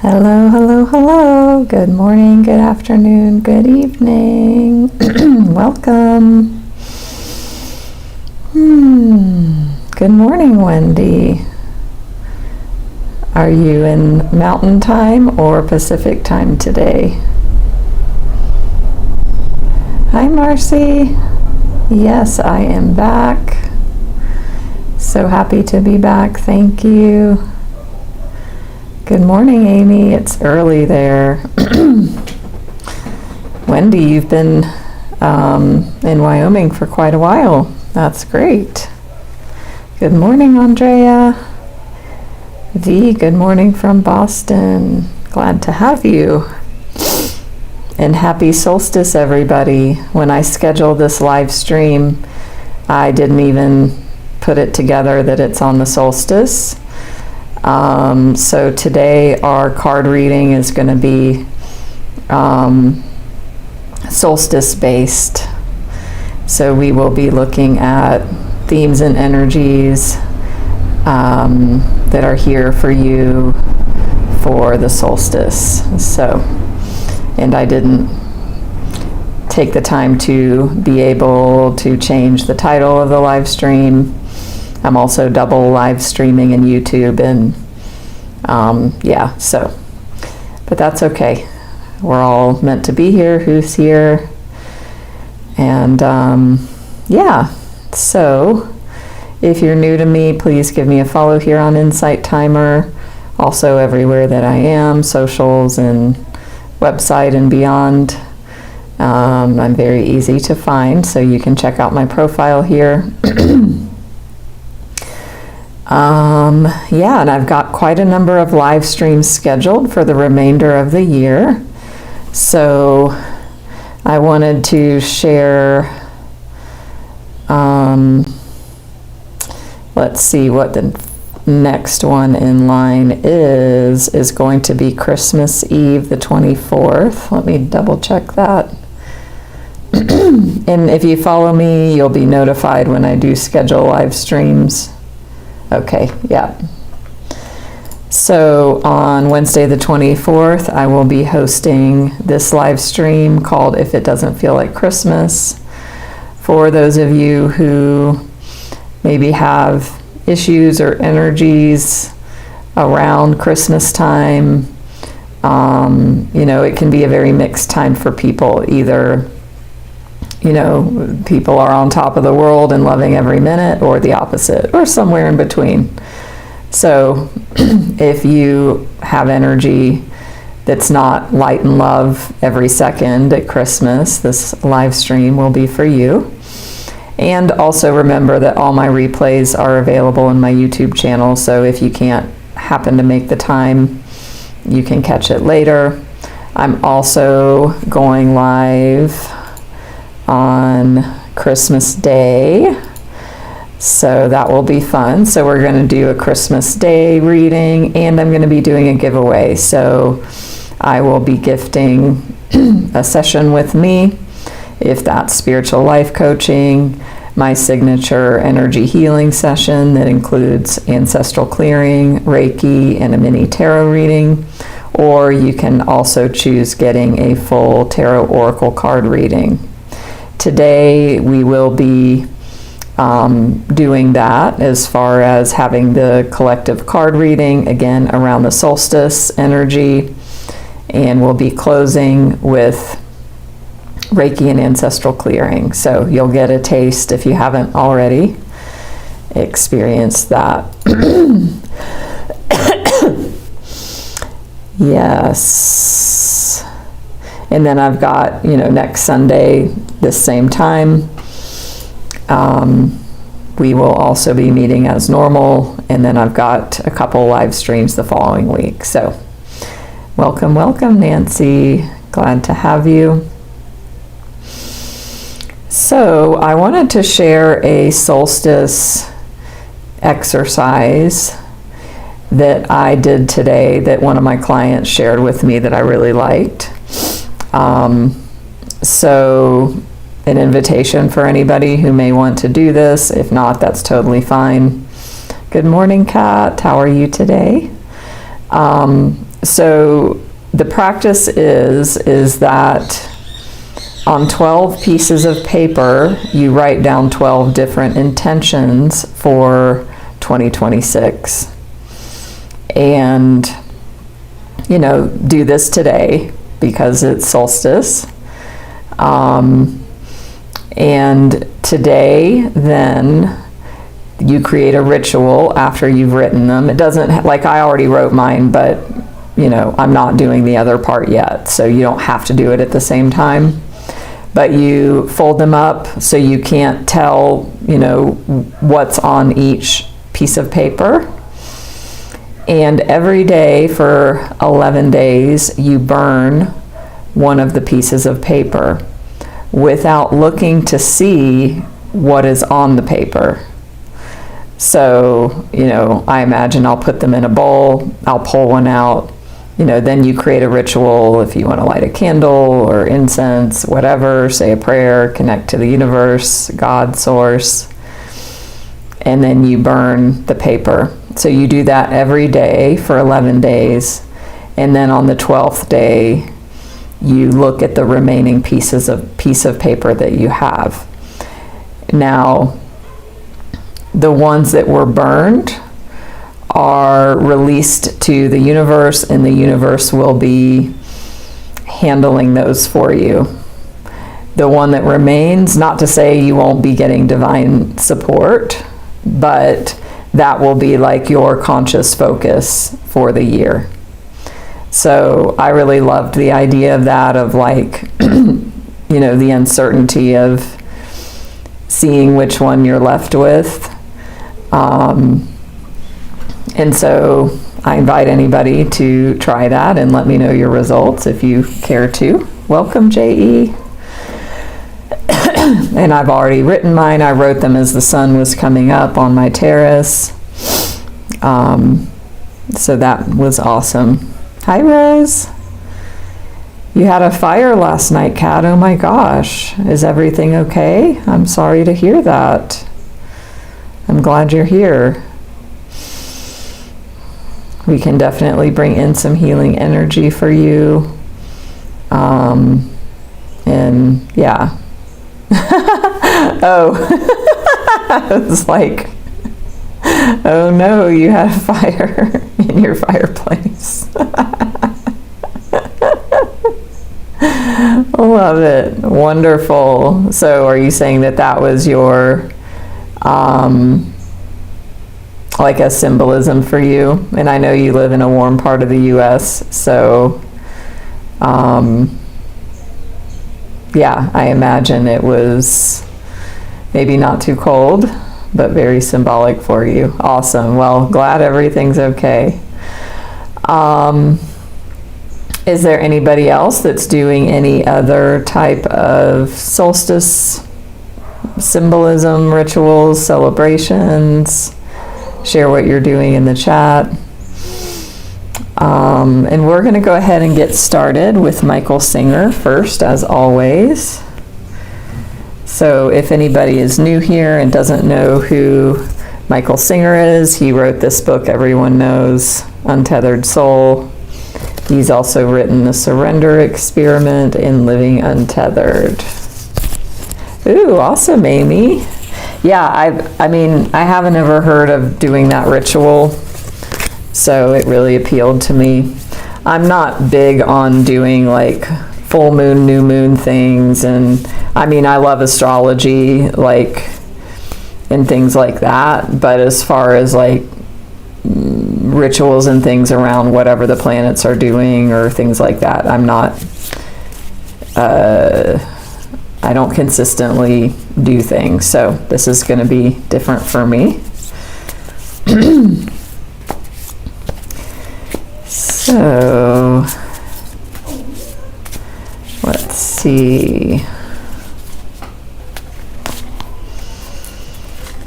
Hello, hello, hello. Good morning, good afternoon, good evening. Welcome. Good morning, Wendy. Are you in Mountain Time or Pacific Time today? Hi, Marcy. Yes, I am back. So happy to be back. Thank you. Good morning, Amy. It's early there. Wendy, you've been in Wyoming for quite a while. That's great. Good morning, Andrea. V, good morning from Boston. Glad to have you. And happy solstice, everybody. When I scheduled this live stream, I didn't even put it together that it's on the solstice. So today our card reading is going to be solstice based. So we will be looking at themes and energies that are here for you for the solstice. So, and I didn't take the time to be able to change the title of the live stream. I'm also double live streaming in YouTube and but that's okay. We're all meant to be here, who's here. And so if you're new to me, please give me a follow here on Insight Timer. Also everywhere that I am, socials and website and beyond. I'm very easy to find, so you can check out my profile here. And I've got quite a number of live streams scheduled for the remainder of the year. So I wanted to share, let's see what the next one in line is going to be Christmas Eve, the 24th. Let me double check that. And if you follow me, you'll be notified when I do schedule live streams. Okay, yeah. So on Wednesday the 24th, I will be hosting this live stream called If It Doesn't Feel Like Christmas. For those of you who maybe have issues or energies around Christmas time, it can be a very mixed time for people. Either people are on top of the world and loving every minute, or the opposite, or somewhere in between. So if you have energy that's not light and love every second at Christmas, this live stream will be for you. And also remember that all my replays are available in my YouTube channel, so if you can't happen to make the time, you can catch it later. I'm also going live on Christmas Day, so that will be fun. So we're going to do a Christmas Day reading, and I'm going to be doing a giveaway. So I will be gifting a session with me, if that's spiritual life coaching, my signature energy healing session that includes Ancestral Clearing, Reiki, and a mini tarot reading. Or you can also choose getting a full tarot oracle card reading. Today we will be doing that as far as having the collective card reading, again around the solstice energy, and we'll be closing with Reiki and Ancestral Clearing. So you'll get a taste if you haven't already experienced that. Yes. And then I've got, next Sunday, this same time, we will also be meeting as normal. And then I've got a couple live streams the following week. So welcome, welcome, Nancy. Glad to have you. So I wanted to share a solstice exercise that I did today that one of my clients shared with me that I really liked. So an invitation for anybody who may want to do this. If not, that's totally fine. Good morning, Kat. How are you today? So the practice is that on 12 pieces of paper, you write down 12 different intentions for 2026. And, do this today because it's solstice. And today, then, you create a ritual after you've written them. It doesn't, like I already wrote mine, but, I'm not doing the other part yet. So you don't have to do it at the same time. But you fold them up so you can't tell, what's on each piece of paper. And every day for 11 days, you burn one of the pieces of paper without looking to see what is on the paper. So, I imagine I'll put them in a bowl, I'll pull one out, then you create a ritual if you want to light a candle or incense, whatever, say a prayer, connect to the universe, God, source, and then you burn the paper. So you do that every day for 11 days, and then on the 12th day, you look at the remaining piece of paper that you have. Now, the ones that were burned are released to the universe, and the universe will be handling those for you. The one that remains, not to say you won't be getting divine support, but that will be like your conscious focus for the year. So I really loved the idea of that, of like, the uncertainty of seeing which one you're left with. And so I invite anybody to try that and let me know your results if you care to. Welcome, J.E. And I've already written mine. I wrote them as the sun was coming up on my terrace. So that was awesome. Hi, Rose. You had a fire last night, Kat. Oh my gosh. Is everything okay? I'm sorry to hear that. I'm glad you're here. We can definitely bring in some healing energy for you. And yeah. Oh, I was like, oh no, you had a fire in your fireplace. Love it. Wonderful. So are you saying that was your, like a symbolism for you? And I know you live in a warm part of the U.S., so yeah, I imagine it was maybe not too cold, but very symbolic for you. Awesome. Well, glad everything's okay. Is there anybody else that's doing any other type of solstice symbolism, rituals, celebrations? Share what you're doing in the chat. And we're going to go ahead and get started with Michael Singer first, as always. So if anybody is new here and doesn't know who Michael Singer is, he wrote this book everyone knows, Untethered Soul. He's also written The Surrender Experiment and Living Untethered. Ooh, awesome, Amy. Yeah, I mean, I haven't ever heard of doing that ritual, so it really appealed to me. I'm not big on doing like full moon, new moon things, and I mean, I love astrology, like, and things like that, but as far as like rituals and things around whatever the planets are doing or things like that, I'm not, I don't consistently do things, so this is going to be different for me. So, let's see.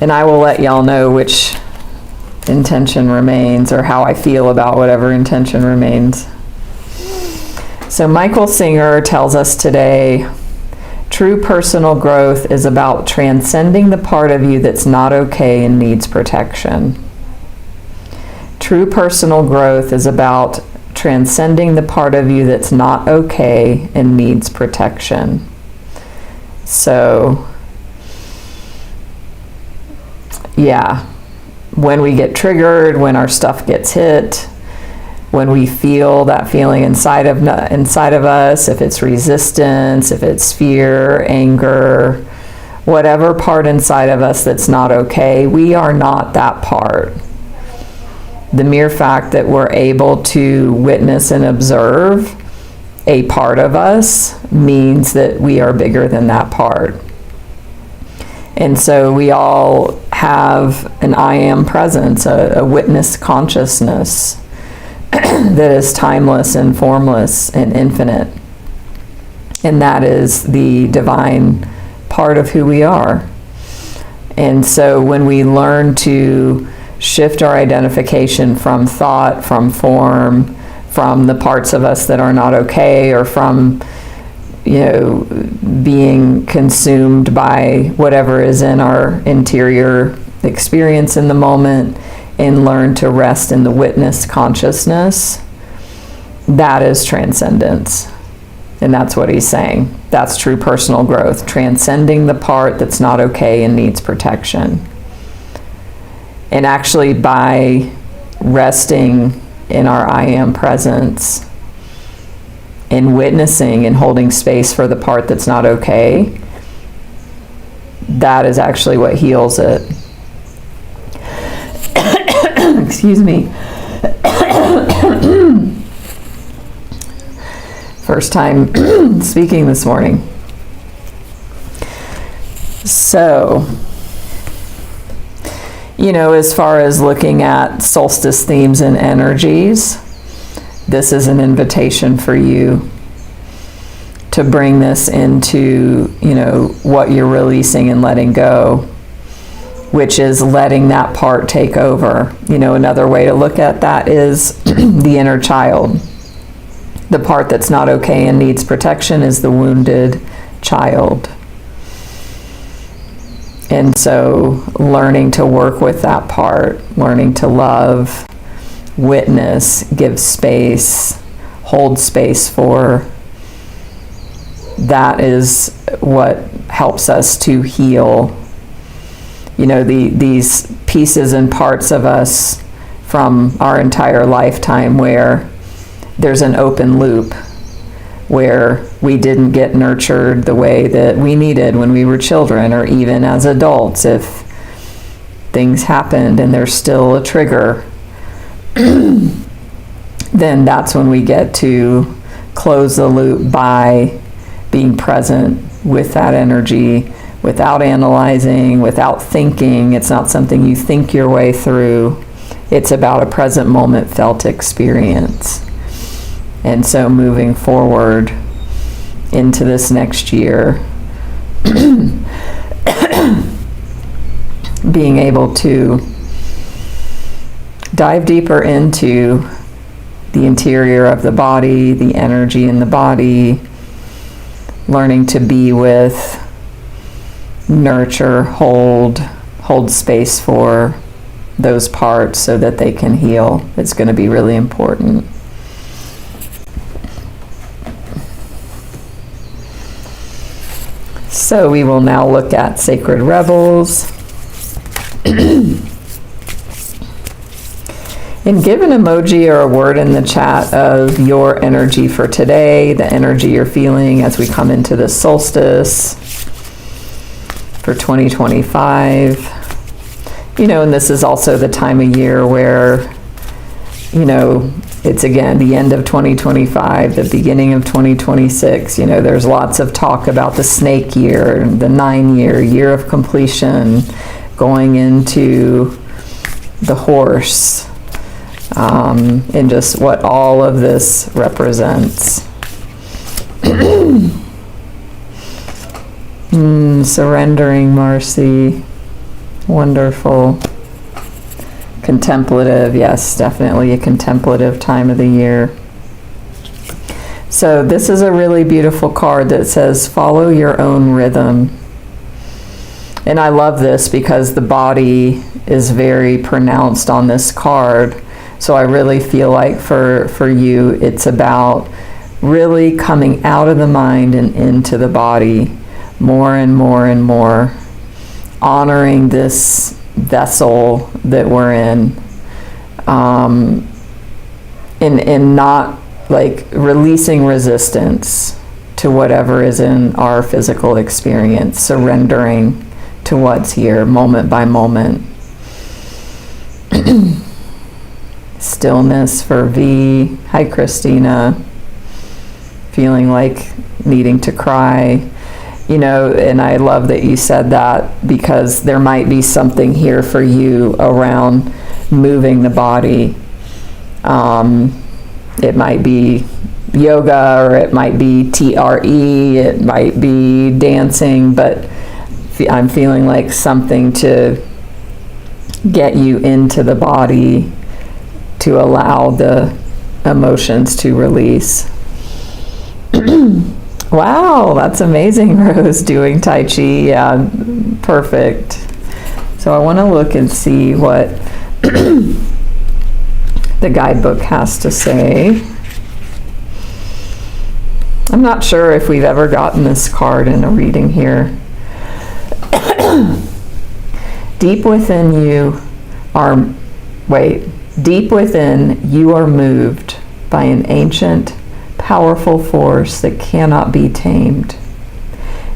And I will let y'all know which intention remains, or how I feel about whatever intention remains. So Michael Singer tells us today, true personal growth is about transcending the part of you that's not okay and needs protection. True personal growth is about transcending the part of you that's not okay and needs protection. So, yeah, when we get triggered, when our stuff gets hit, when we feel that feeling inside of us, if it's resistance, if it's fear, anger, whatever part inside of us that's not okay, we are not that part. The mere fact that we're able to witness and observe a part of us means that we are bigger than that part. And so we all have an I am presence, a witness consciousness that is timeless and formless and infinite. And that is the divine part of who we are. And so when we learn to shift our identification from thought, from form, from the parts of us that are not okay, or from, being consumed by whatever is in our interior experience in the moment, and learn to rest in the witness consciousness, that is transcendence. And that's what he's saying. That's true personal growth, transcending the part that's not okay and needs protection. And actually, by resting in our I am presence and witnessing and holding space for the part that's not okay, that is actually what heals it. Excuse me. First time speaking this morning. So, as far as looking at solstice themes and energies, this is an invitation for you to bring this into, what you're releasing and letting go, which is letting that part take over. Another way to look at that is the inner child. The part that's not okay and needs protection is the wounded child. And so learning to work with that part, learning to love, witness, give space, hold space for, that is what helps us to heal. These pieces and parts of us from our entire lifetime where there's an open loop, where we didn't get nurtured the way that we needed when we were children, or even as adults, if things happened and there's still a trigger, then that's when we get to close the loop by being present with that energy, without analyzing, without thinking. It's not something you think your way through. It's about a present moment felt experience. And so moving forward into this next year, being able to dive deeper into the interior of the body, the energy in the body, learning to be with, nurture, hold space for those parts so that they can heal. It's going to be really important. So we will now look at Sacred Rebels. And give an emoji or a word in the chat of your energy for today, the energy you're feeling as we come into the solstice for 2025. And this is also the time of year where, it's again the end of 2025, the beginning of 2026. There's lots of talk about the snake year, the 9-year, year of completion, going into the horse, and just what all of this represents. Surrendering, Marcy. Wonderful. Contemplative, yes, definitely a contemplative time of the year. So this is a really beautiful card that says, follow your own rhythm. And I love this because the body is very pronounced on this card. So I really feel like for you, it's about really coming out of the mind and into the body more and more and more, honoring this vessel that we're in, and not like releasing resistance to whatever is in our physical experience, surrendering to what's here moment by moment. Stillness for V. Hi, Christina. Feeling like needing to cry. You know, and I love that you said that, because there might be something here for you around moving the body. It might be yoga, or it might be TRE, it might be dancing, but I'm feeling like something to get you into the body, to allow the emotions to release. Wow, that's amazing, Rose, doing Tai Chi. Yeah, perfect. So I want to look and see what the guidebook has to say. I'm not sure if we've ever gotten this card in a reading here. Deep within you are moved by an ancient, powerful force that cannot be tamed.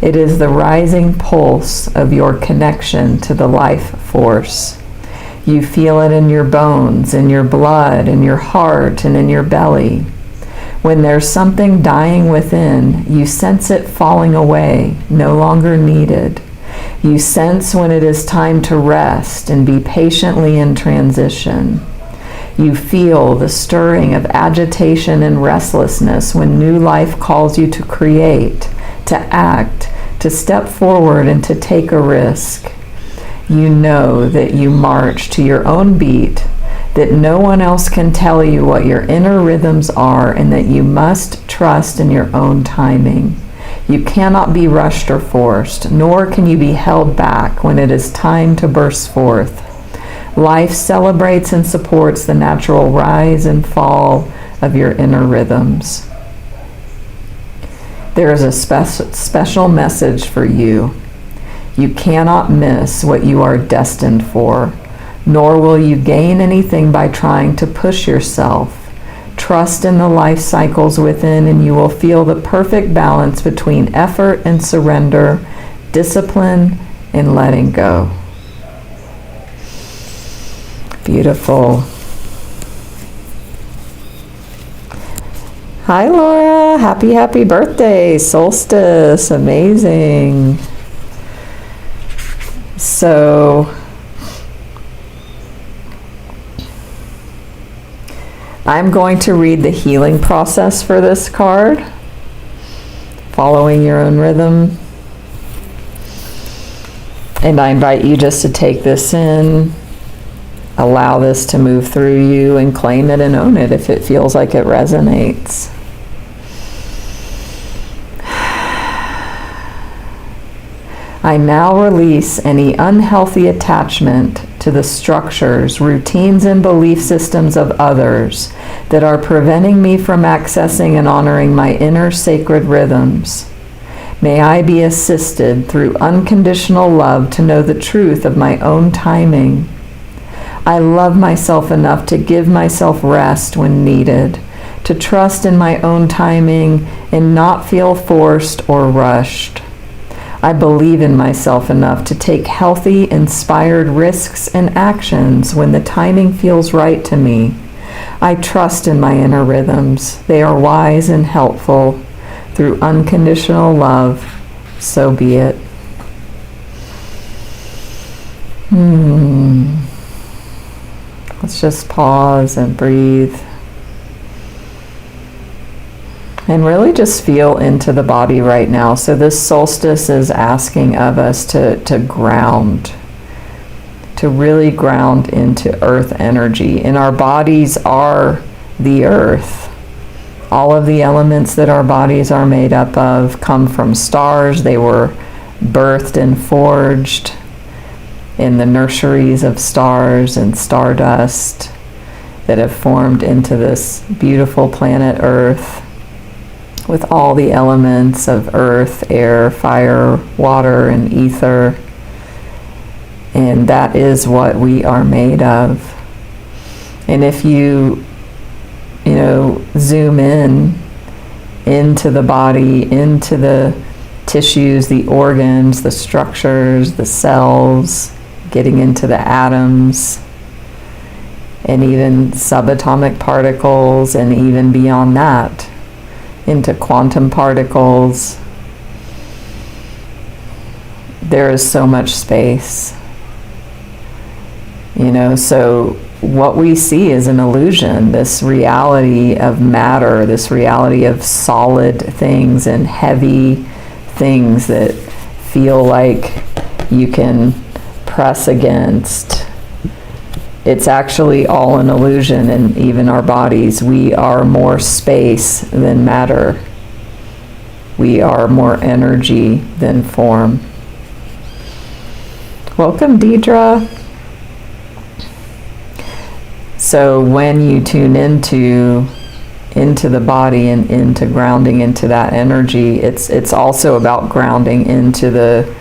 It is the rising pulse of your connection to the life force. You feel it in your bones, in your blood, in your heart, and in your belly. When there's something dying within, you sense it falling away, no longer needed. You sense when it is time to rest and be patiently in transition. You feel the stirring of agitation and restlessness when new life calls you to create, to act, to step forward, and to take a risk. You know that you march to your own beat, that no one else can tell you what your inner rhythms are, and that you must trust in your own timing. You cannot be rushed or forced, nor can you be held back when it is time to burst forth. Life celebrates and supports the natural rise and fall of your inner rhythms. There is a special message for you. You cannot miss what you are destined for, nor will you gain anything by trying to push yourself. Trust in the life cycles within, and you will feel the perfect balance between effort and surrender, discipline and letting go. Beautiful. Hi, Laura. Happy birthday. Solstice. Amazing. So, I'm going to read the healing process for this card, following your own rhythm. And I invite you just to take this in, allow this to move through you, and claim it and own it if it feels like it resonates. I now release any unhealthy attachment to the structures, routines, and belief systems of others that are preventing me from accessing and honoring my inner sacred rhythms. May I be assisted through unconditional love to know the truth of my own timing. I love myself enough to give myself rest when needed, to trust in my own timing and not feel forced or rushed. I believe in myself enough to take healthy, inspired risks and actions when the timing feels right to me. I trust in my inner rhythms. They are wise and helpful. Through unconditional love, so be it. Let's just pause and breathe. And really just feel into the body right now. So this solstice is asking of us to ground, to really ground into earth energy. And our bodies are the earth. All of the elements that our bodies are made up of come from stars. They were birthed and forged in the nurseries of stars and stardust. that have formed into this beautiful planet Earth with all the elements of earth, air, fire, water, and ether. And that is what we are made of. And if you zoom in into the body, into the tissues, the organs, the structures, the cells, getting into the atoms, and even subatomic particles, and even beyond that, into quantum particles, there is so much space. So what we see is an illusion, this reality of matter, this reality of solid things and heavy things that feel like you can press against. It's actually all an illusion, and even our bodies, we are more space than matter. We are more energy than form. Welcome, Deidre. So when you tune into the body and into grounding into that energy, it's also about grounding into the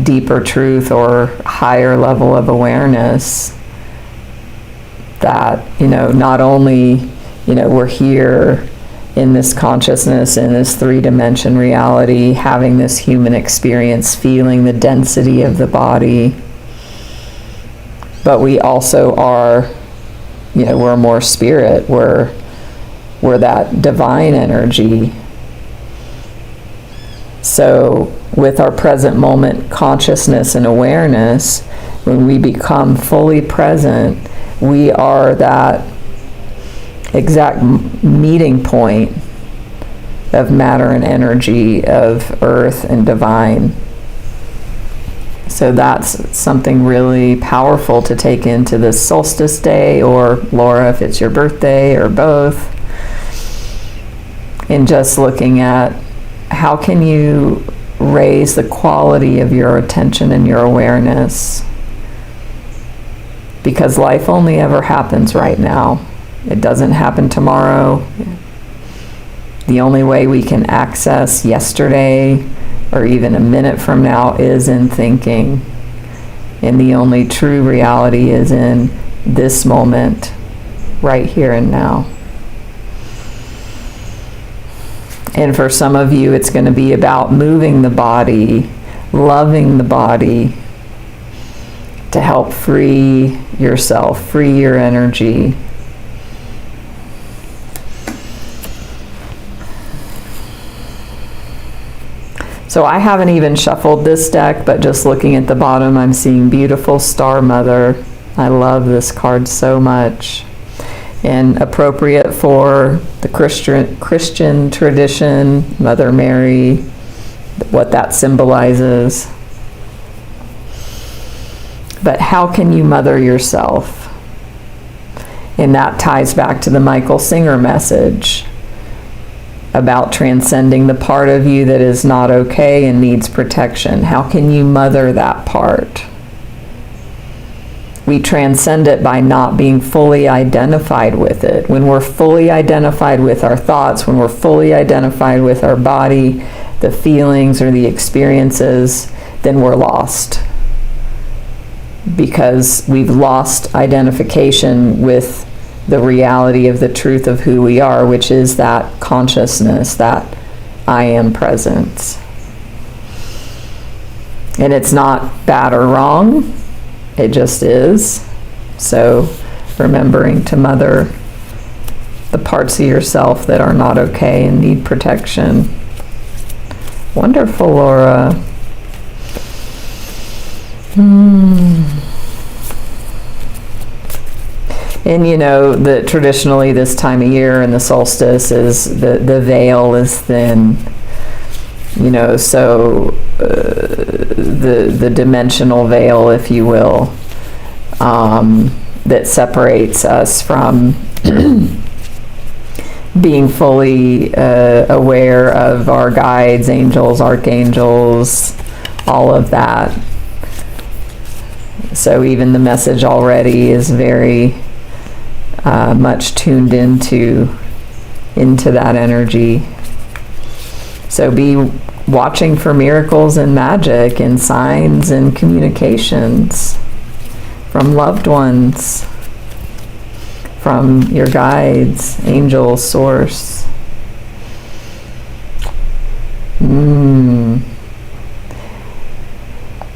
deeper truth or higher level of awareness that not only we're here in this consciousness, in this three-dimension reality, having this human experience, feeling the density of the body, but we also are, we're more spirit, we're that divine energy. So with our present moment consciousness and awareness, when we become fully present, we are that exact meeting point of matter and energy, of earth and divine. So that's something really powerful to take into this solstice day, or Laura, if it's your birthday, or both. And just looking at how can you raise the quality of your attention and your awareness. Because life only ever happens right now. It doesn't happen tomorrow. The only way we can access yesterday or even a minute from now is in thinking. And the only true reality is in this moment, right here and now. And for some of you, it's going to be about moving the body, loving the body, to help free yourself, free your energy. So I haven't even shuffled this deck, but just looking at the bottom, I'm seeing beautiful Star Mother. I love this card so much. And appropriate for the Christian tradition, Mother Mary, what that symbolizes. But how can you mother yourself? And that ties back to the Michael Singer message about transcending the part of you that is not okay and needs protection. How can you mother that part? We transcend it by not being fully identified with it. When we're fully identified with our thoughts, when we're fully identified with our body, the feelings or the experiences, then we're lost. Because we've lost identification with the reality of the truth of who we are, which is that consciousness, that I am presence. And it's not bad or wrong, it just is. So remembering to mother the parts of yourself that are not okay and need protection. Wonderful, Laura. And that traditionally this time of year and the solstice is the veil is thin, so the dimensional veil, if you will, that separates us from being fully aware of our guides, angels, archangels, all of that. So even the message already is very much tuned into that energy. So be watching for miracles and magic and signs and communications from loved ones, from your guides, angels, source.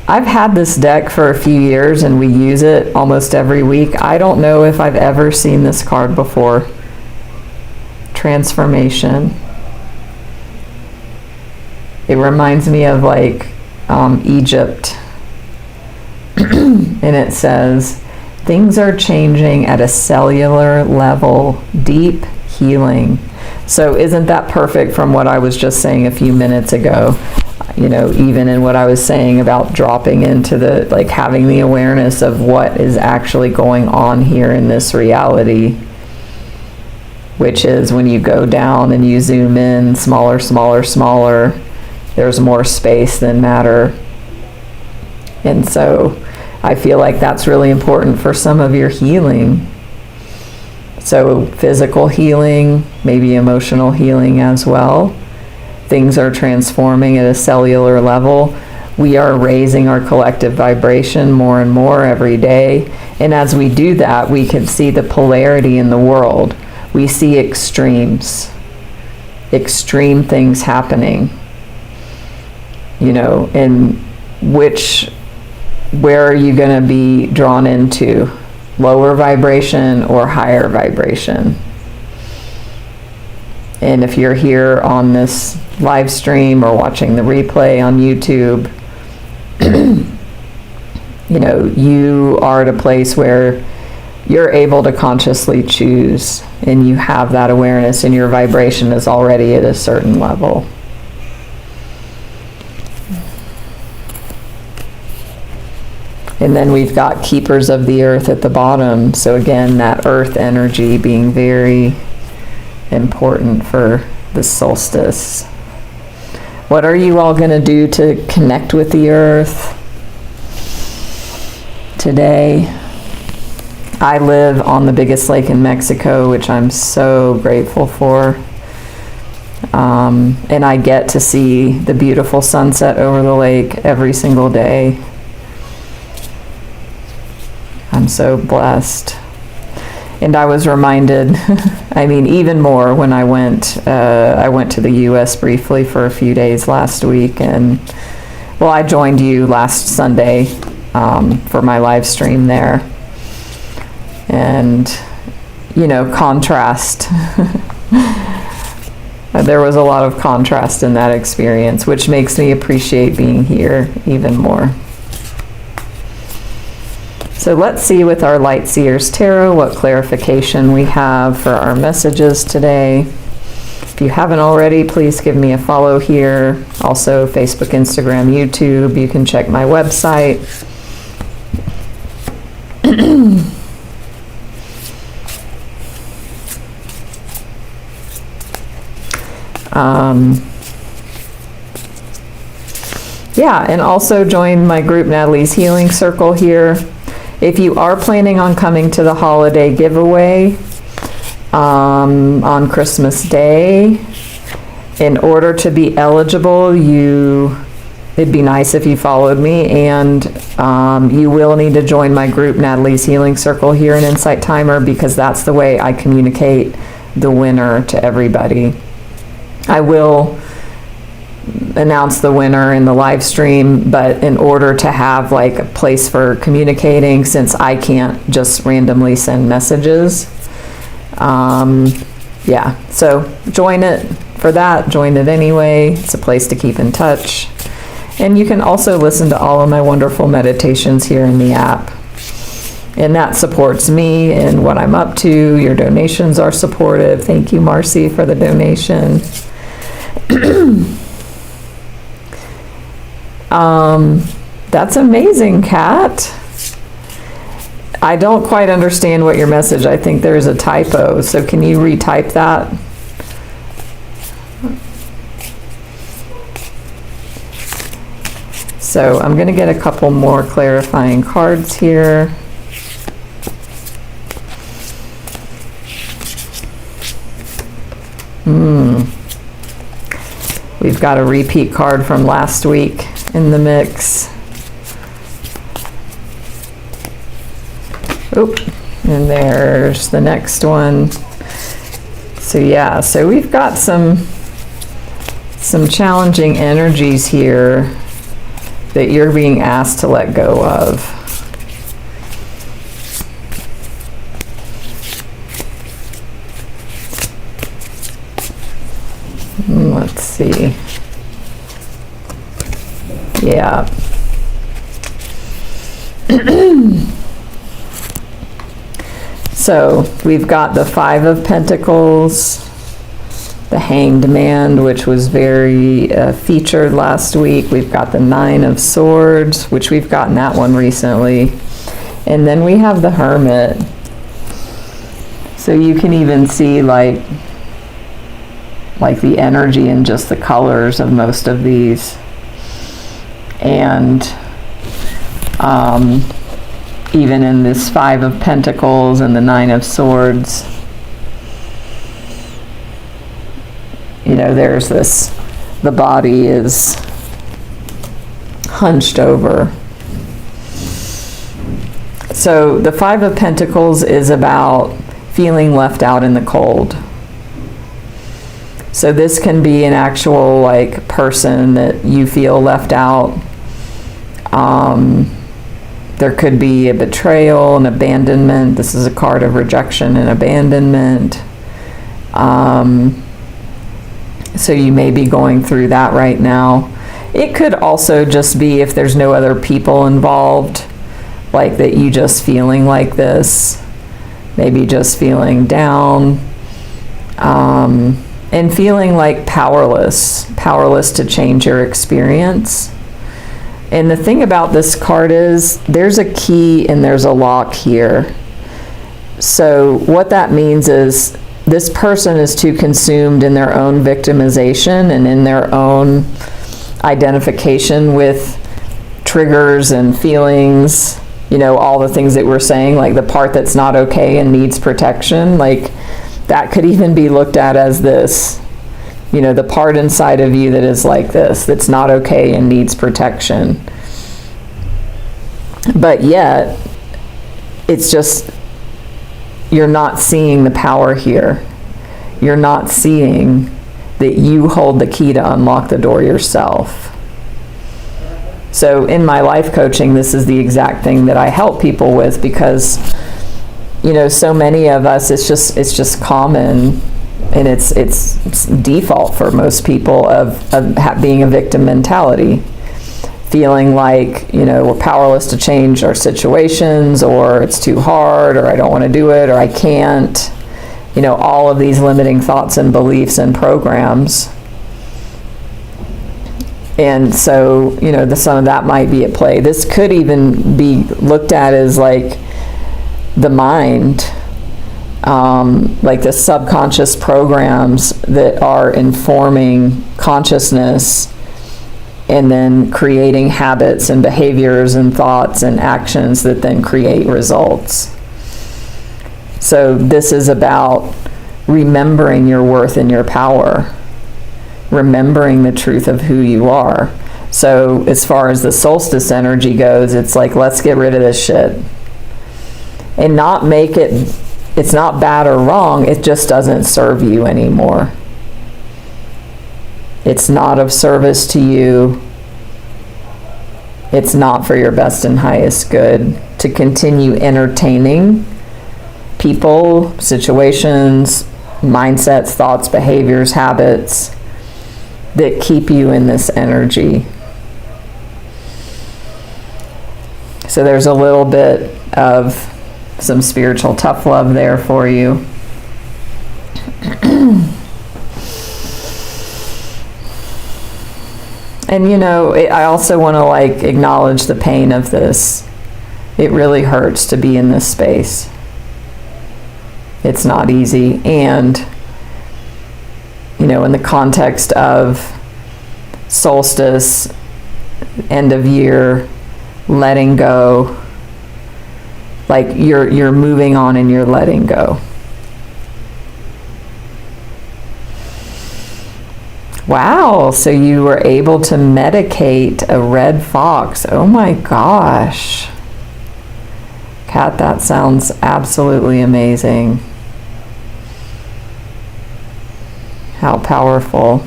I've had this deck for a few years and we use it almost every week. I don't know if I've ever seen this card before. Transformation. It reminds me of like Egypt. And it says, things are changing at a cellular level, deep healing. So isn't that perfect from what I was just saying a few minutes ago? You know, even in what I was saying about dropping into the, like having the awareness of what is actually going on here in this reality, which is when you go down and you zoom in, smaller, smaller, smaller, there's more space than matter. And so I feel like that's really important for some of your healing. So physical healing, maybe emotional healing as well. Things are transforming at a cellular level. We are raising our collective vibration more and more every day. And as we do that, we can see the polarity in the world. We see extremes, extreme things happening. You know, and where are you going to be drawn into? Lower vibration or higher vibration? And if you're here on this live stream or watching the replay on YouTube, you know, you are at a place where you're able to consciously choose and you have that awareness and your vibration is already at a certain level. And then we've got keepers of the earth at the bottom. So again, that earth energy being very important for the solstice. What are you all going to do to connect with the earth today? I live on the biggest lake in Mexico, which I'm so grateful for. And I get to see the beautiful sunset over the lake every single day. I'm so blessed. And I was reminded, I mean, even more when I went to the U.S. briefly for a few days last week. And, well, I joined you last Sunday for my live stream there. And, you know, contrast. There was a lot of contrast in that experience, which makes me appreciate being here even more. So let's see with our Light Seers Tarot what clarification we have for our messages today. If you haven't already, please give me a follow here. Also, Facebook, Instagram, YouTube. You can check my website. Yeah, and also join my group Natalie's Healing Circle here. If you are planning on coming to the holiday giveaway on Christmas Day, in order to be eligible, it'd be nice if you followed me, and you will need to join my group Natalie's Healing Circle here in Insight Timer, because that's the way I communicate the winner to everybody. I will announce the winner in the live stream, but in order to have like a place for communicating, since I can't just randomly send messages, yeah, so join it for that. Join it anyway. It's a place to keep in touch. And you can also listen to all of my wonderful meditations here in the app. And that supports me and what I'm up to. Your donations are supportive. Thank you, Marcy, for the donation. That's amazing, Kat. I don't quite understand what your message. I think there's a typo. So can you retype that? So I'm going to get a couple more clarifying cards here. We've got a repeat card from last week in the mix. Oop, and there's the next one. So yeah, so we've got some challenging energies here that you're being asked to let go of. Let's see. Yeah. So we've got the Five of Pentacles, the Hanged Man, which was very featured last week. We've got the Nine of Swords, which we've gotten that one recently. And then we have the Hermit. So you can even see like the energy and just the colors of most of these. And even in this Five of Pentacles and the Nine of Swords, you know, there's this, the body is hunched over. So the Five of Pentacles is about feeling left out in the cold. So this can be an actual like person that you feel left out. There could be a betrayal, an abandonment. This is a card of rejection and abandonment. So you may be going through that right now. It could also just be if there's no other people involved, like that you just feeling like this, maybe just feeling down, and feeling like powerless to change your experience. And the thing about this card is there's a key and there's a lock here. So what that means is this person is too consumed in their own victimization and in their own identification with triggers and feelings, you know, all the things that we're saying, like the part that's not okay and needs protection, like that could even be looked at as this, you know, the part inside of you that is like this, that's not okay and needs protection. But yet, it's just, you're not seeing the power here. You're not seeing that you hold the key to unlock the door yourself. So in my life coaching, this is the exact thing that I help people with, because, you know, so many of us, it's just common, and it's default for most people of being a victim mentality, feeling like, you know, we're powerless to change our situations, or it's too hard, or I don't want to do it, or I can't, you know, all of these limiting thoughts and beliefs and programs. And so, you know, some of that might be at play. This could even be looked at as like the mind, like the subconscious programs that are informing consciousness and then creating habits and behaviors and thoughts and actions that then create results. So this is about remembering your worth and your power, remembering the truth of who you are. So as far as the solstice energy goes, it's like, let's get rid of this shit. And not make it, it's not bad or wrong, it just doesn't serve you anymore. It's not of service to you. It's not for your best and highest good to continue entertaining people, situations, mindsets, thoughts, behaviors, habits that keep you in this energy. So there's a little bit of some spiritual tough love there for you. And you know, I also want to like acknowledge the pain of this. It really hurts to be in this space. It's not easy. And, you know, in the context of solstice, end of year, letting go. Like you're moving on and you're letting go. Wow, so you were able to medicate a red fox. Oh my gosh. Kat, that sounds absolutely amazing. How powerful.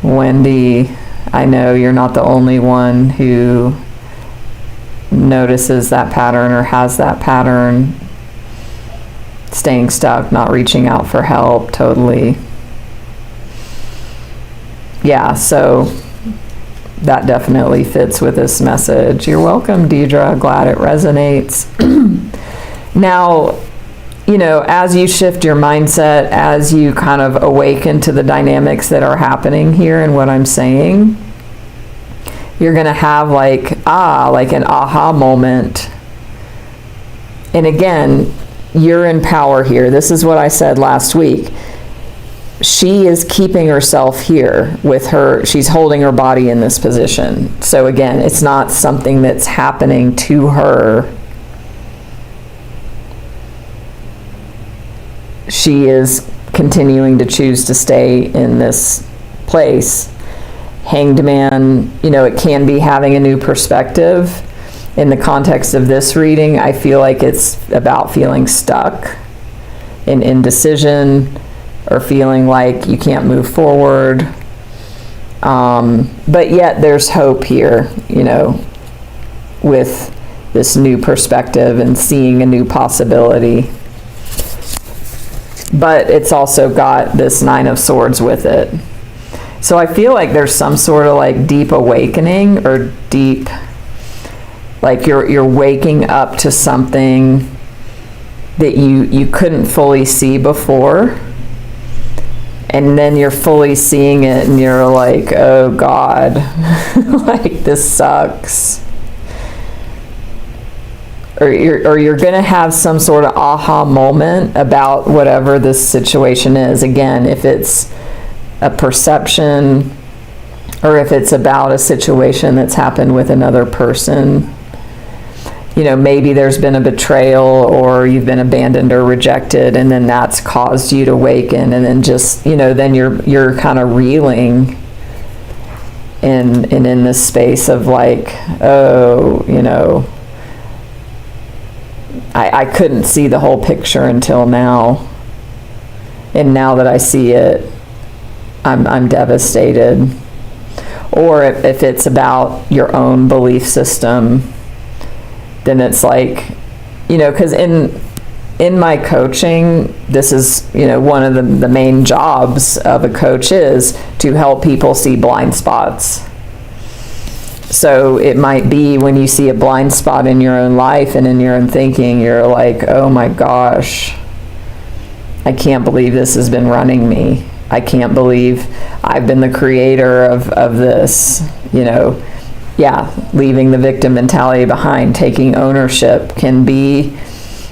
Wendy, I know you're not the only one who notices that pattern or has that pattern. Staying stuck, not reaching out for help, totally. Yeah, so that definitely fits with this message. You're welcome, Deidre. Glad it resonates. Now, you know, as you shift your mindset, as you kind of awaken to the dynamics that are happening here and what I'm saying, you're going to have like an aha moment. And again, you're in power here. This is what I said last week. She is keeping herself here with her. She's holding her body in this position. So again, it's not something that's happening to her. She is continuing to choose to stay in this place. Hanged Man, you know, it can be having a new perspective. In the context of this reading, I feel like it's about feeling stuck in indecision or feeling like you can't move forward. But yet there's hope here, you know, with this new perspective and seeing a new possibility. But it's also got this Nine of Swords with it. So I feel like there's some sort of like deep awakening or deep, like you're waking up to something that you couldn't fully see before. And then you're fully seeing it and you're like, oh God, like this sucks. Or you're going to have some sort of aha moment about whatever this situation is. Again, if it's a perception or if it's about a situation that's happened with another person. You know, maybe there's been a betrayal or you've been abandoned or rejected, and then that's caused you to awaken, and then just, you know, then you're kind of reeling in this space of like, oh, you know, I couldn't see the whole picture until now, and now that I see it, I'm devastated. Or if it's about your own belief system, then it's like, you know, because in my coaching, this is, you know, one of the main jobs of a coach is to help people see blind spots. So it might be when you see a blind spot in your own life and in your own thinking, you're like, oh my gosh, I can't believe this has been running me. I can't believe I've been the creator of this, you know. Yeah, leaving the victim mentality behind, taking ownership can be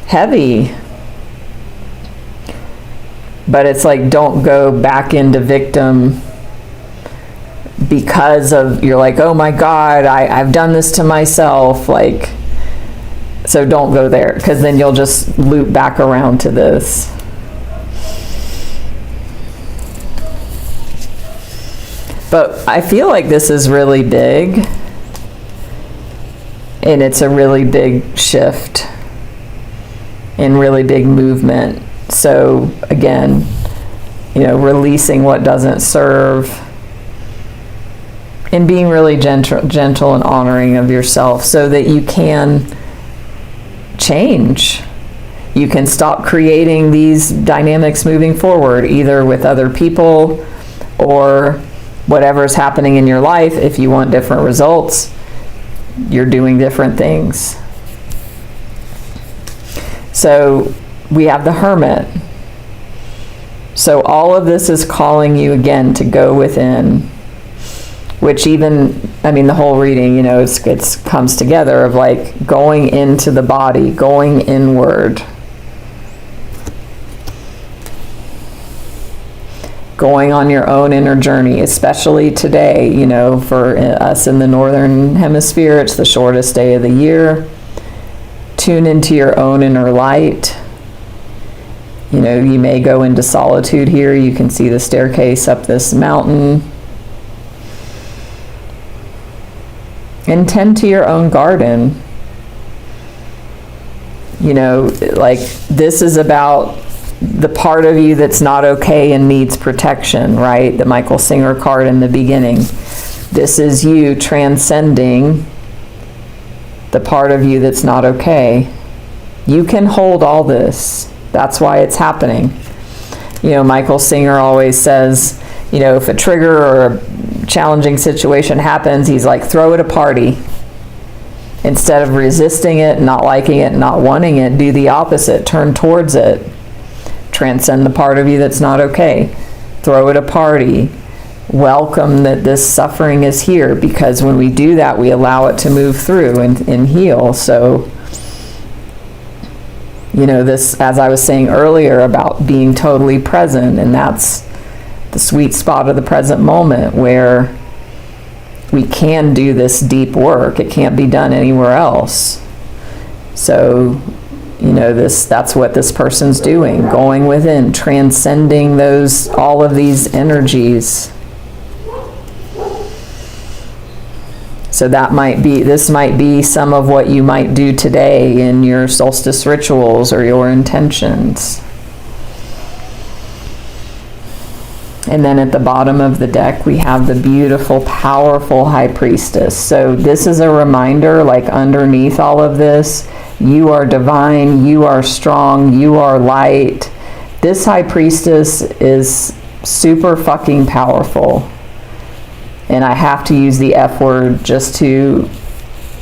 heavy. But it's like, don't go back into victim because of, you're like, oh my God, I've done this to myself. Like, so don't go there, because then you'll just loop back around to this. But I feel like this is really big. And it's a really big shift and really big movement. So again, you know, releasing what doesn't serve and being really gentle and honoring of yourself so that you can change. You can stop creating these dynamics moving forward, either with other people or whatever's happening in your life. If you want different results, you're doing different things. So we have the Hermit. So all of this is calling you again to go within, which even, I mean, the whole reading, you know, it's comes together of like going into the body, going inward. going on your own inner journey, especially today, you know, for us in the Northern Hemisphere, it's the shortest day of the year. Tune into your own inner light. You know, you may go into solitude here. You can see the staircase up this mountain. And tend to your own garden. You know, like, this is about the part of you that's not okay and needs protection, right? The Michael Singer card in the beginning. This is you transcending the part of you that's not okay. You can hold all this. That's why it's happening. You know, Michael Singer always says, you know, if a trigger or a challenging situation happens, he's like, throw it a party. Instead of resisting it, not liking it, not wanting it, do the opposite. Turn towards it. Transcend the part of you that's not okay. Throw it a party. Welcome that this suffering is here, because when we do that, we allow it to move through and heal. So, you know, this, as I was saying earlier, about being totally present, and that's the sweet spot of the present moment where we can do this deep work. It can't be done anywhere else. So, you know, that's what this person's doing, going within, transcending all of these energies. So this might be some of what you might do today in your solstice rituals or your intentions. And then at the bottom of the deck, we have the beautiful, powerful High Priestess. So this is a reminder, like, underneath all of this, you are divine, you are strong, you are light. This High Priestess is super fucking powerful. And I have to use the F word just to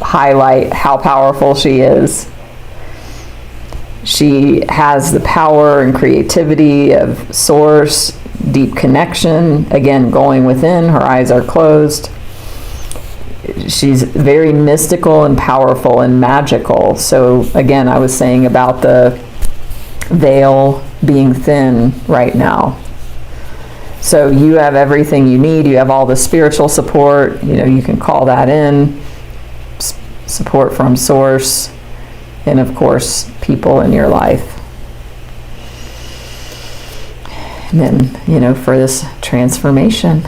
highlight how powerful she is. She has the power and creativity of source, deep connection, again, going within, her eyes are closed. She's very mystical and powerful and magical. So again, I was saying about the veil being thin right now. So you have everything you need. You have all the spiritual support. You know, you can call that in. Support from source. And of course, people in your life. And then, you know, for this transformation.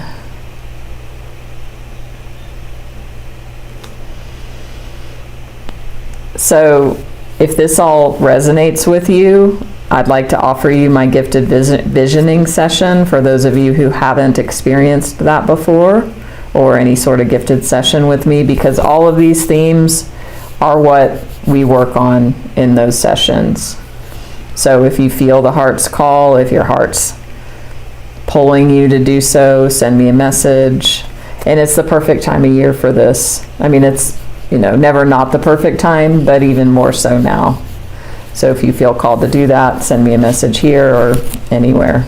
So if this all resonates with you, I'd like to offer you my gifted visioning session for those of you who haven't experienced that before, or any sort of gifted session with me, because all of these themes are what we work on in those sessions. So if you feel the heart's call, if your heart's pulling you to do so, send me a message. And it's the perfect time of year for this. I mean, it's, you know, never not the perfect time, but even more so now. So if you feel called to do that, send me a message here or anywhere.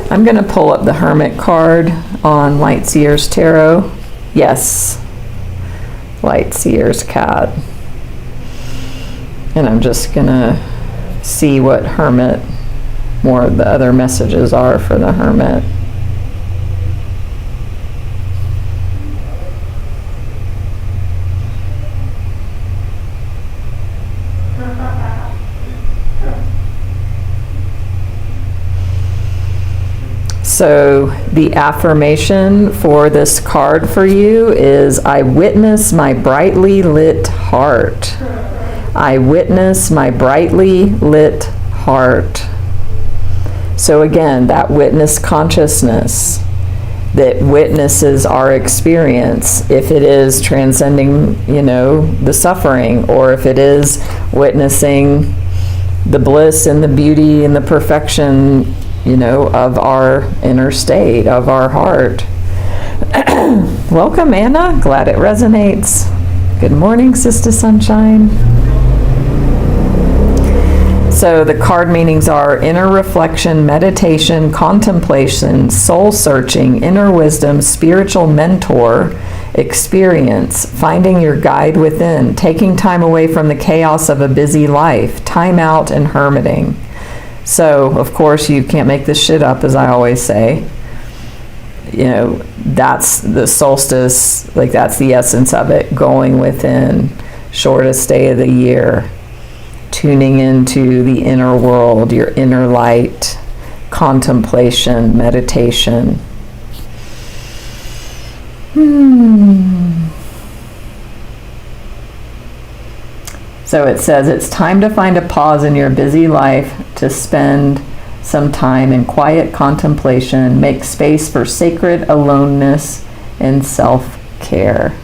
I'm going to pull up the Hermit card on Lightseer's Tarot. Yes, Lightseer's Cat. And I'm just going to see what Hermit, more of the other messages are for the Hermit. So the affirmation for this card for you is, I witness my brightly lit heart. I witness my brightly lit heart. So again, that witness consciousness that witnesses our experience, if it is transcending, you know, the suffering, or if it is witnessing the bliss and the beauty and the perfection, you know, of our inner state, of our heart. Welcome, Anna. Glad it resonates. Good morning, Sister Sunshine. So the card meanings are inner reflection, meditation, contemplation, soul searching, inner wisdom, spiritual mentor, experience, finding your guide within, taking time away from the chaos of a busy life, time out and hermiting. So, of course, you can't make this shit up, as I always say. You know, that's the solstice, like that's the essence of it, going within, shortest day of the year, tuning into the inner world, your inner light, contemplation, meditation. So it says it's time to find a pause in your busy life to spend some time in quiet contemplation, make space for sacred aloneness and self-care.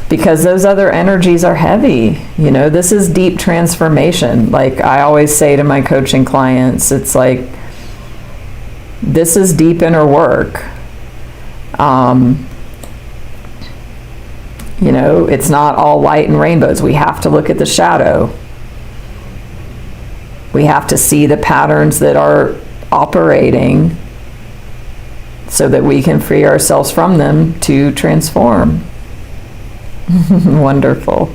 Because those other energies are heavy. You know, this is deep transformation. Like I always say to my coaching clients, it's like, this is deep inner work. You know, it's not all light and rainbows. We have to look at the shadow. We have to see the patterns that are operating so that we can free ourselves from them to transform. Wonderful.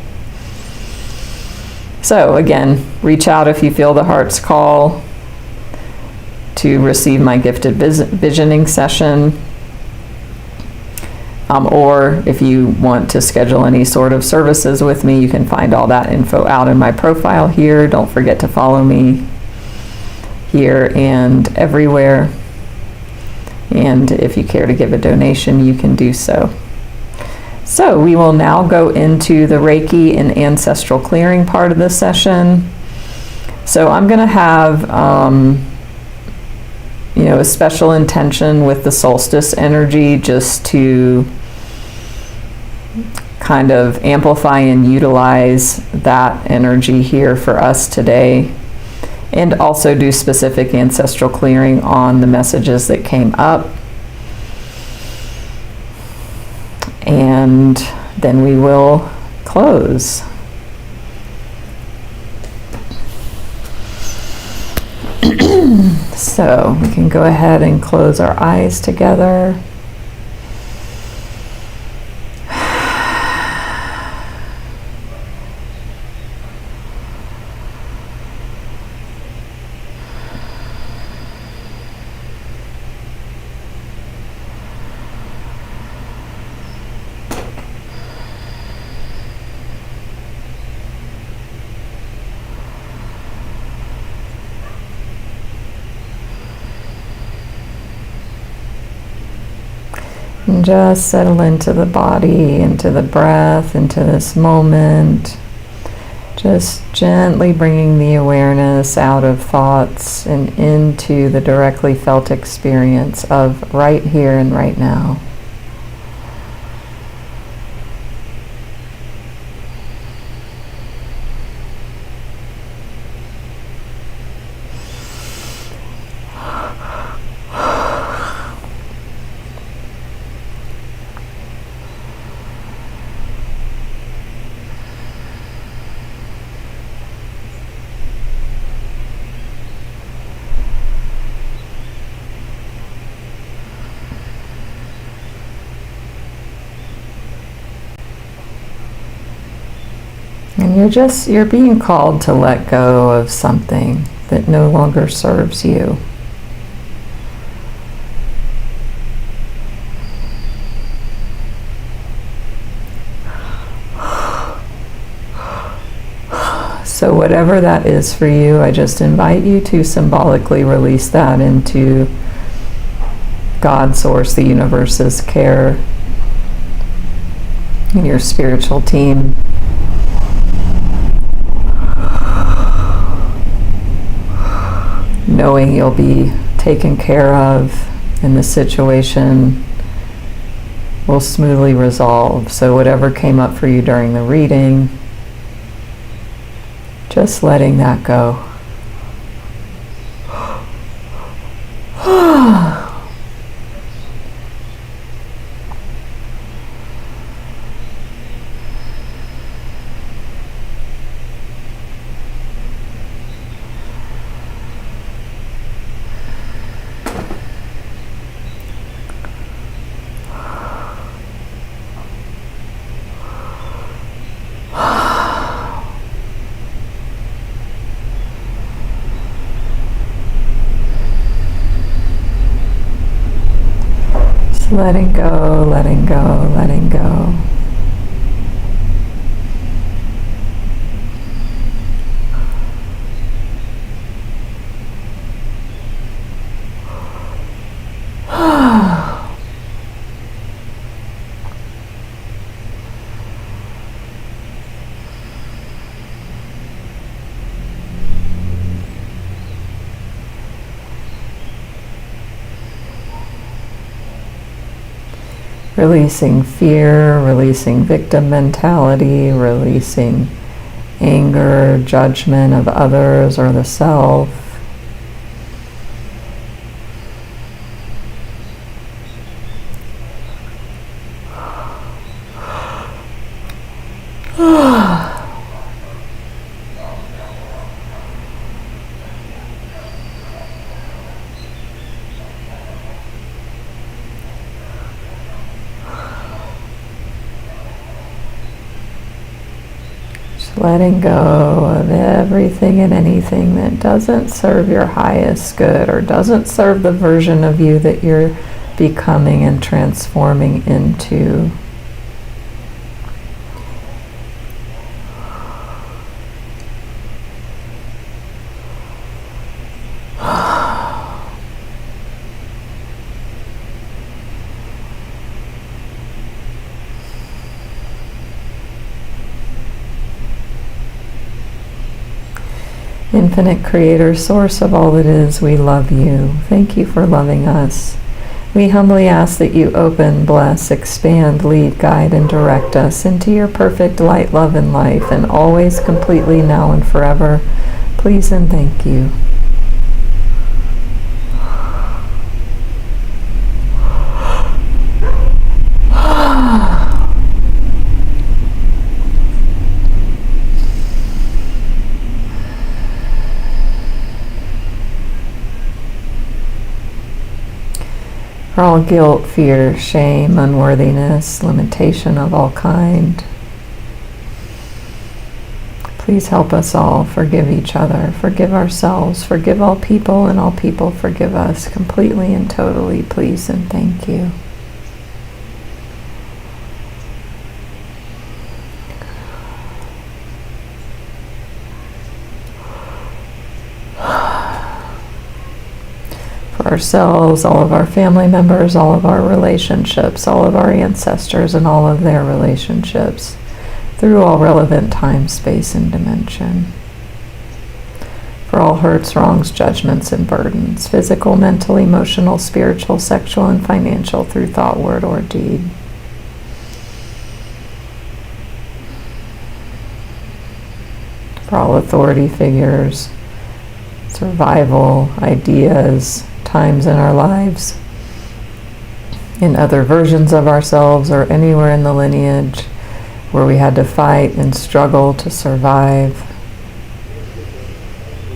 So again, reach out if you feel the heart's call to receive my gifted visioning session. Or if you want to schedule any sort of services with me, you can find all that info out in my profile here. Don't forget to follow me here and everywhere. And if you care to give a donation, you can do so. So we will now go into the Reiki and Ancestral Clearing part of the session. So I'm going to have you know, a special intention with the solstice energy, just to kind of amplify and utilize that energy here for us today, and also do specific ancestral clearing on the messages that came up. And then we will close. So we can go ahead and close our eyes together. And just settle into the body, into the breath, into this moment. Just gently bringing the awareness out of thoughts and into the directly felt experience of right here and right now. And you're being called to let go of something that no longer serves you. So whatever that is for you, I just invite you to symbolically release that into God, Source, the universe's care, and your spiritual team. Knowing you'll be taken care of and the situation will smoothly resolve. So whatever came up for you during the reading, just letting that go. Just letting go, letting go, letting go. Releasing fear, releasing victim mentality, releasing anger, judgment of others or the self. Letting go of everything and anything that doesn't serve your highest good or doesn't serve the version of you that you're becoming and transforming into. Infinite Creator, Source of all that is, we love you. Thank you for loving us. We humbly ask that you open, bless, expand, lead, guide, and direct us into your perfect light, love, and life, and always, completely, now and forever. Please and thank you. For all guilt, fear, shame, unworthiness, limitation of all kind, please help us all forgive each other, forgive ourselves, forgive all people, and all people forgive us completely and totally, please and thank you. Ourselves, all of our family members, all of our relationships, all of our ancestors and all of their relationships, through all relevant time, space, and dimension. For all hurts, wrongs, judgments, and burdens, physical, mental, emotional, spiritual, sexual, and financial, through thought, word, or deed. For all authority figures, survival, ideas, times in our lives, in other versions of ourselves, or anywhere in the lineage where we had to fight and struggle to survive.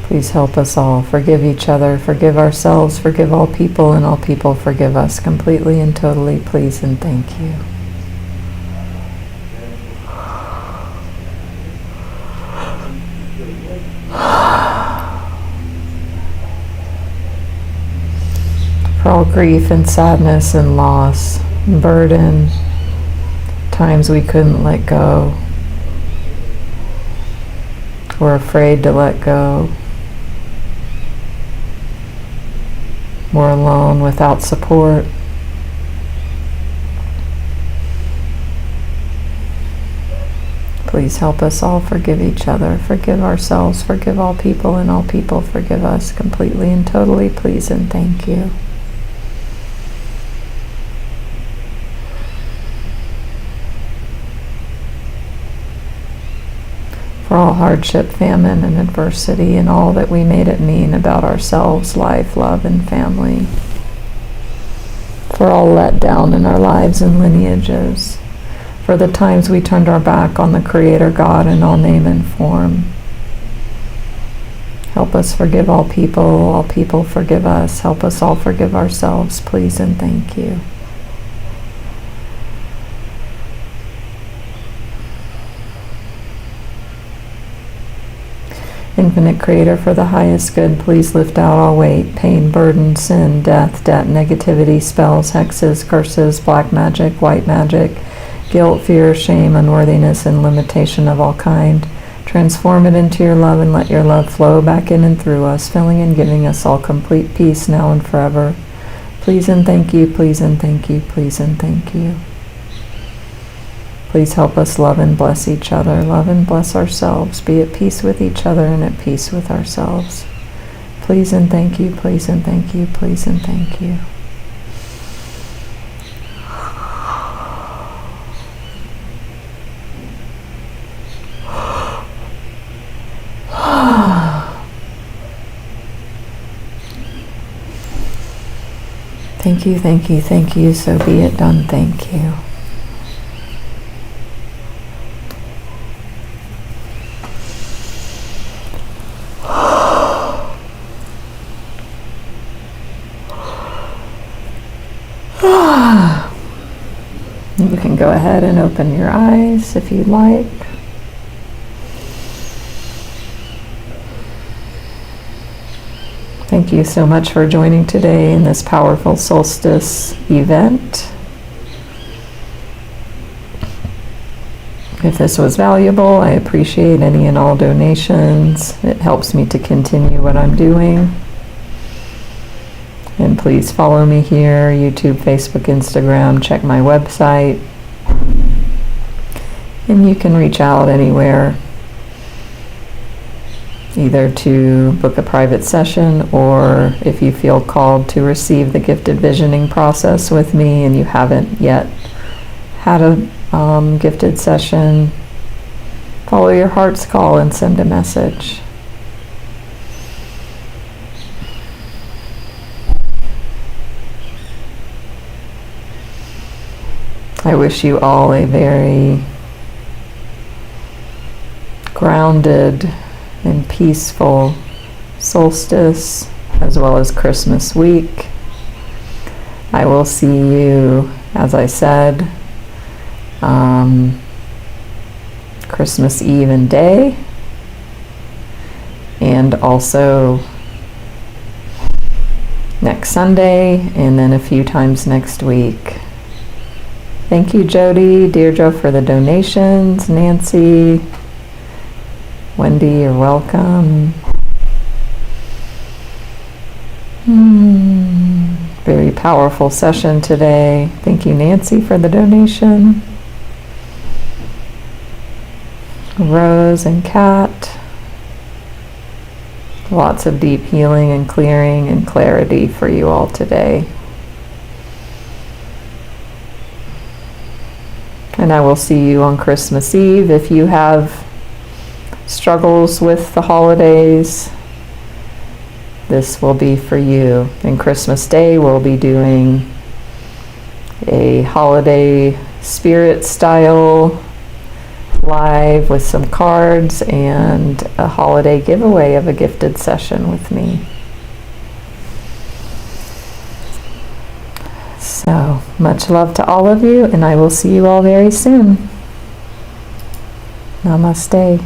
Please help us all. Forgive each other, forgive ourselves, forgive all people, and all people forgive us completely and totally, please and thank you. For all grief and sadness and loss and burden, times we couldn't let go, we're afraid to let go, we're alone without support. Please help us all forgive each other, forgive ourselves, forgive all people, and all people forgive us completely and totally, please and thank you. For all hardship, famine, and adversity, and all that we made it mean about ourselves, life, love, and family. For all letdown in our lives and lineages. For the times we turned our back on the Creator God in all name and form. Help us forgive all people forgive us. Help us all forgive ourselves, please and thank you. Infinite Creator, for the highest good, please lift out all weight, pain, burden, sin, death, debt, negativity, spells, hexes, curses, black magic, white magic, guilt, fear, shame, unworthiness, and limitation of all kind. Transform it into your love and let your love flow back in and through us, filling and giving us all complete peace now and forever. Please and thank you, please and thank you, please and thank you. Please help us love and bless each other, love and bless ourselves, be at peace with each other and at peace with ourselves. Please and thank you, please and thank you, please and thank you. Thank you, thank you, thank you, so be it done, thank you. You can go ahead and open your eyes if you'd like. Thank you so much for joining today in this powerful solstice event. If this was valuable, I appreciate any and all donations. It helps me to continue what I'm doing. And please follow me here, YouTube, Facebook, Instagram, check my website. And you can reach out anywhere, either to book a private session, or if you feel called to receive the gifted visioning process with me and you haven't yet had a gifted session, follow your heart's call and send a message. I wish you all a very grounded and peaceful solstice as well as Christmas week. I will see you, as I said, Christmas Eve and day, and also next Sunday, and then a few times next week. Thank you, Jody, Deirdre, for the donations. Nancy, Wendy, you're welcome. Very powerful session today. Thank you, Nancy, for the donation. Rose and Kat. Lots of deep healing and clearing and clarity for you all today. And I will see you on Christmas Eve. If you have struggles with the holidays, this will be for you. And Christmas Day, we'll be doing a holiday spirit style live with some cards and a holiday giveaway of a gifted session with me. So much love to all of you, and I will see you all very soon. Namaste.